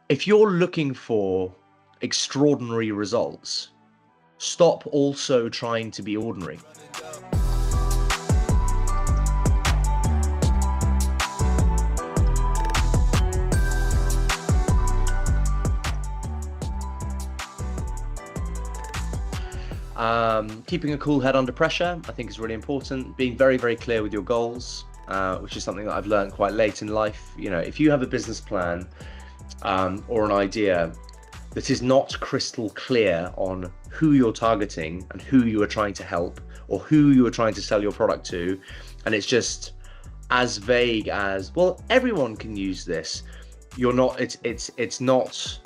If you're looking for extraordinary results, stop also trying to be ordinary. Keeping a cool head under pressure, I think, is really important. Being very, very clear with your goals, which is something that I've learned quite late in life. If you have a business plan or an idea that is not crystal clear on who you're targeting and who you are trying to help or who you are trying to sell your product to, and it's just as vague as, well, everyone can use this, it's not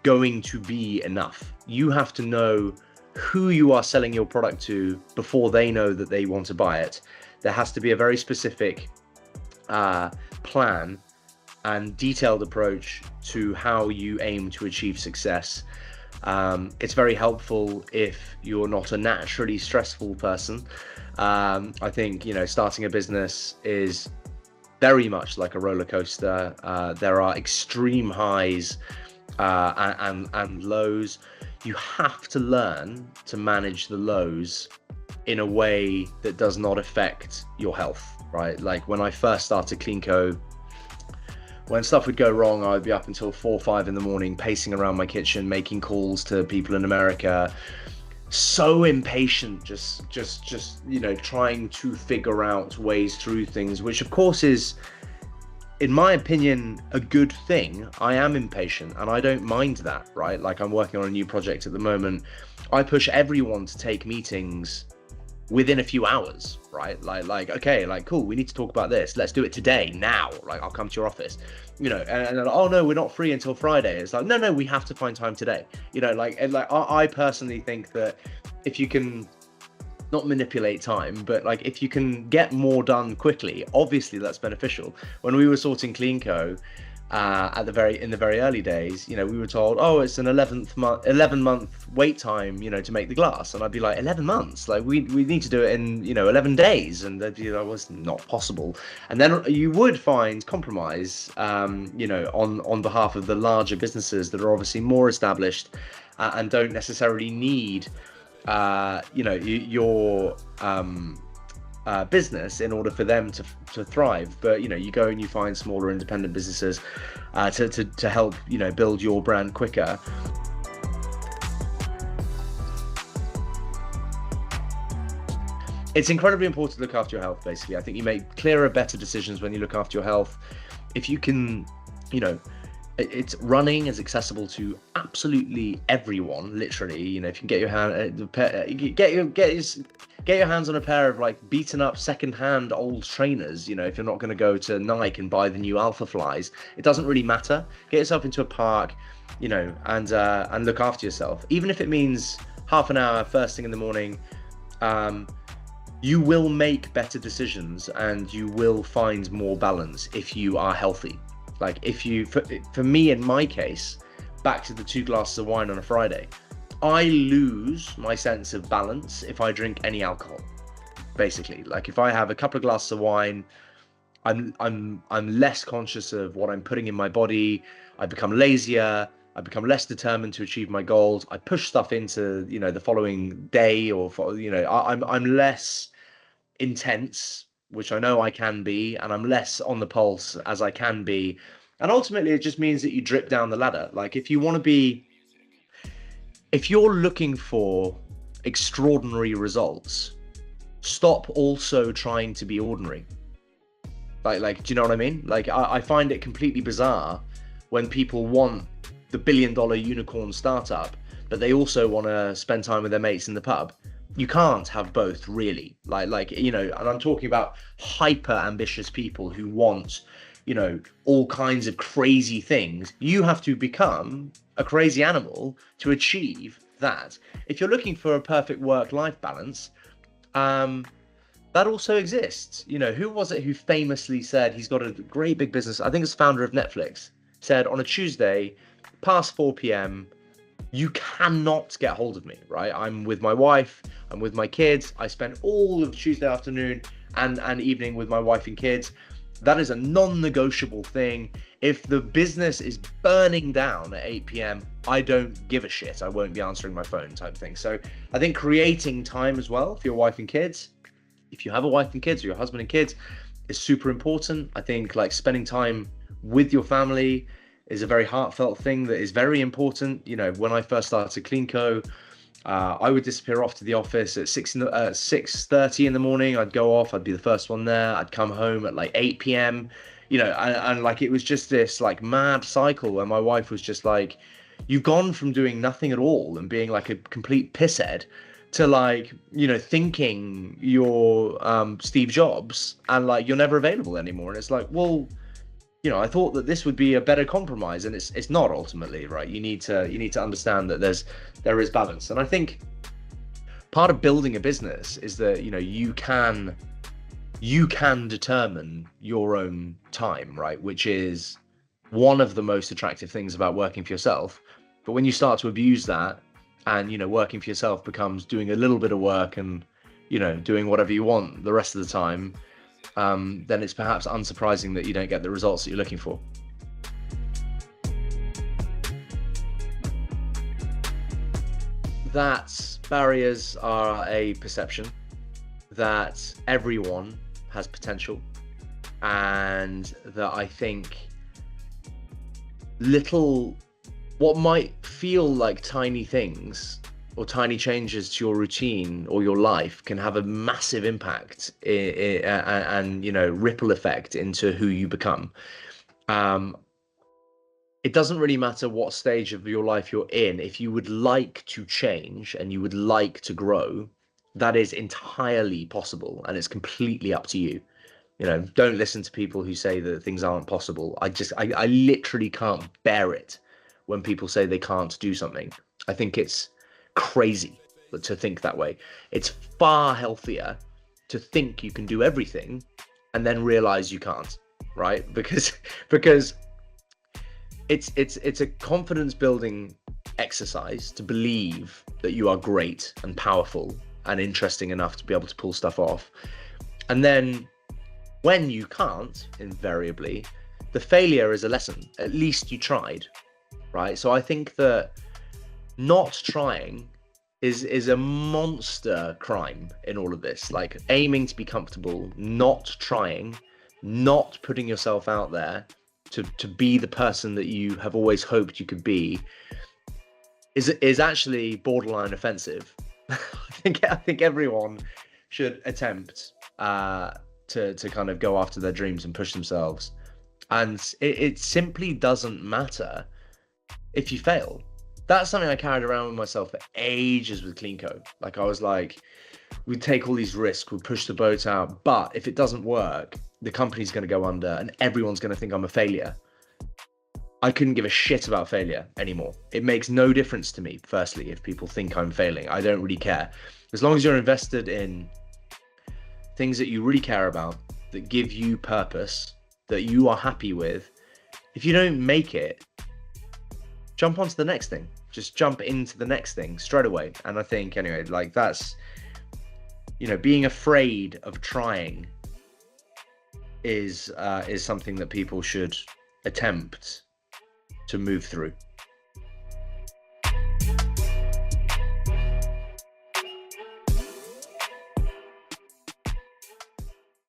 going to be enough. You have to know who you are selling your product to before they know that they want to buy it. There has to be a very specific plan and detailed approach to how you aim to achieve success. It's very helpful if you're not a naturally stressful person. I think, starting a business is very much like a roller coaster. There are extreme highs and lows. You have to learn to manage the lows in a way that does not affect your health, right? Like when I first started CleanCo, when stuff would go wrong, I'd be up until 4 or 5 in the morning, pacing around my kitchen, making calls to people in America, so impatient, just trying to figure out ways through things, which of course is, in my opinion, a good thing. I am impatient and I don't mind that, right? Like I'm working on a new project at the moment. I push everyone to take meetings within a few hours, right? Like, okay, like, cool, we need to talk about this. Let's do it today, now. Like, I'll come to your office, and oh no, we're not free until Friday. It's like, no, we have to find time today. I personally think that if you can not manipulate time, but like if you can get more done quickly, obviously that's beneficial. When we were sorting CleanCo in the very early days, we were told, oh, it's an 11 month wait time, to make the glass, and I'd be like, 11 months? Like we need to do it in 11 days, and that was not possible. And then you would find compromise, on behalf of the larger businesses that are obviously more established and don't necessarily need your business in order for them to thrive. But you go and you find smaller independent businesses to help build your brand quicker. It's incredibly important to look after your health. Basically, I think you make clearer, better decisions when you look after your health. If you can, it's running is accessible to absolutely everyone, literally. If you can get your hands on a pair of like beaten up secondhand old trainers, if you're not going to go to Nike and buy the new Alpha Flies, it doesn't really matter. Get yourself into a park, and look after yourself. Even if it means half an hour first thing in the morning, you will make better decisions and you will find more balance if you are healthy. Like for me, in my case, back to the 2 glasses of wine on a Friday, I lose my sense of balance if I drink any alcohol. Basically, like if I have a couple of glasses of wine, I'm less conscious of what I'm putting in my body. I become lazier. I become less determined to achieve my goals. I push stuff into the following day, or I'm less intense, which I know I can be, and I'm less on the pulse as I can be. And ultimately, it just means that you drip down the ladder. Like if you're looking for extraordinary results, stop also trying to be ordinary. Like, do you know what I mean? Like, I find it completely bizarre when people want the $1 billion unicorn startup, but they also want to spend time with their mates in the pub. You can't have both, really. And I'm talking about hyper ambitious people who want, all kinds of crazy things. You have to become a crazy animal to achieve that. If you're looking for a perfect work-life balance, that also exists. Who was it who famously said he's got a great big business? I think it's the founder of Netflix, said on a Tuesday, past 4 p.m., you cannot get hold of me, right? I'm with my wife, I'm with my kids. I spend all of Tuesday afternoon and evening with my wife and kids. That is a non-negotiable thing. If the business is burning down at 8 p.m., I don't give a shit. I won't be answering my phone type thing. So I think creating time as well for your wife and kids, if you have a wife and kids or your husband and kids, is super important. I think like spending time with your family is a very heartfelt thing that is very important. You know, when I first started CleanCo, I would disappear off to the office at 6:30 in the morning. I'd go off. I'd be the first one there. I'd come home at like 8 p.m. You know, and like it was just this like mad cycle where my wife was just like, "You've gone from doing nothing at all and being like a complete pisshead to like, you know, thinking you're Steve Jobs and like you're never available anymore." And it's like, well, you know, I thought that this would be a better compromise, and it's not ultimately, right? You need to understand that there is balance. And I think part of building a business is that, you know, you can determine your own time, right? Which is one of the most attractive things about working for yourself. But when you start to abuse that, and, you know, working for yourself becomes doing a little bit of work and, you know, doing whatever you want the rest of the time, then it's perhaps unsurprising that you don't get the results that you're looking for. That barriers are a perception, that everyone has potential, and that I think what might feel like tiny things or tiny changes to your routine or your life can have a massive impact and, you know, ripple effect into who you become. It doesn't really matter what stage of your life you're in. If you would like to change and you would like to grow, that is entirely possible, and it's completely up to you. You know, don't listen to people who say that things aren't possible. I literally can't bear it when people say they can't do something. I think it's crazy to think that way. It's far healthier to think you can do everything and then realize you can't, right? Because it's a confidence building exercise to believe that you are great and powerful and interesting enough to be able to pull stuff off. And then when you can't, invariably, the failure is a lesson. At least you tried, right? So I think that not trying is a monster crime in all of this. Like aiming to be comfortable, not trying, not putting yourself out there to be the person that you have always hoped you could be is actually borderline offensive. I think everyone should attempt to kind of go after their dreams and push themselves. And it simply doesn't matter if you fail. That's something I carried around with myself for ages with CleanCo. Like I was like, we'd take all these risks, we'd push the boat out, but if it doesn't work, the company's going to go under and everyone's going to think I'm a failure. I couldn't give a shit about failure anymore. It makes no difference to me, firstly, if people think I'm failing. I don't really care. As long as you're invested in things that you really care about, that give you purpose, that you are happy with, if you don't make it, jump onto the next thing. Just jump into the next thing straight away. And I think, anyway, like that's, you know, being afraid of trying is something that people should attempt to move through.